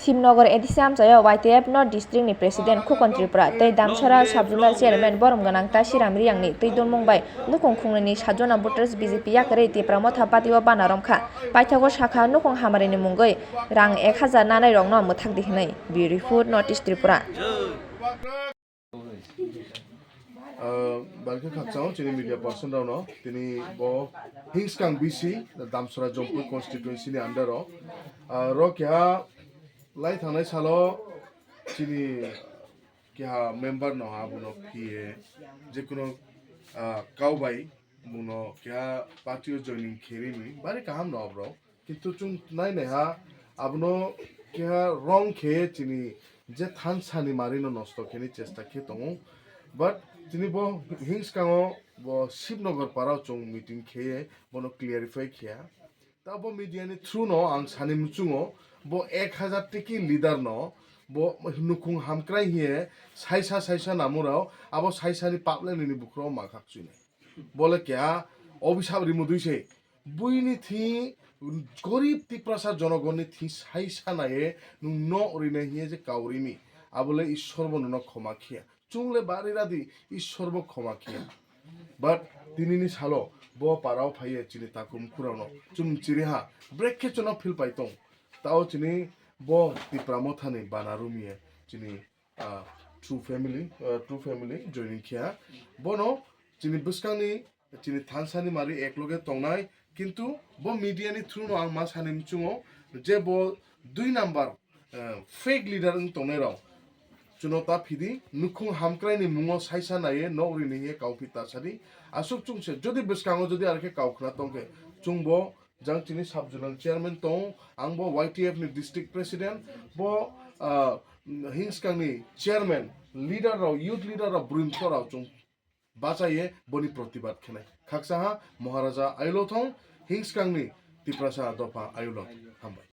Shibnagar edisi amchayo YTF North District ni President Khukon Tipra tei Damsara Subzonal Chairman Borom ganang ta Siram Riangni twidol mungbai nukong khungnani sajona voters BJP yakkarui Tipra Motha party o banarom kha paithago sakha nukong hamarini mungoi rang 1000 nanai rokno muthak dihnai Beautiful Northeast Tripura Bangke khachao chini media person no tini bo Hingskang BC Damsara Jompu constituency ni under ro kya lai thanai salo chini kya member no ha buno pie je kuno kaubai buno kya party o joining kheri ni bari kaham no bro kintu chung nai ne ha abno kya wrong khe chini je than sani marino nosto kheni chesta khe tongo but tini bo Hingskango bo Shibnagar para chung meeting khe bono clarify kya ta bo media ni through no ang sani muchungo bo 1000 tiki leader no bo nukung hamkrai hiye saisa namurao abo saisa ni paple ni bukro makhak chune bole kya obisab rimuduise buini thi গরিব তিপ্রাসা জনগণনি থি সাইসা নায়ে ন ওরিনে হিয়ে যে কাউরিমি আবলে ঈশ্বর বনন ক্ষমা খিয়া চুংলে বারিরাদি ঈশ্বর ব ক্ষমা খিয়া বাট তিনিনি সালো ব পারাও ফাইয়ে চিনি তাকুম কুরানো চুম চিরিহা ব্রেককে চন ফিল পাইতং তাও চিনি ব তিপ্রা মথানি বানারুমিয়ে চিনি ট্রু ফ্যামিলি জয়নিং খিয়া বনো চিনি বুসকানি চিনি থানসানি মারি একলগে তংনাই কিন্তু bo media ni through no ang ma sanim chungo je bo 2 number fake leader ng tonero chunota phidi nukhung hamkrai ni mungo saisa naye no uri ni he kaupita sari asuk chungse jodi biskango jodi arke kaukna tongke chungbo jang chini subjonal chairman tong angbo YTF ni district president bo Hingskang ni chairman leader ro youth leader ro brim thora chung বাঁচাইয়ে বনি প্রতিবাদ খেলে খাকসাহা মহারাজা আইলথং হিংসকাংনি তিপ্রাসা দফা আইলত হামবাই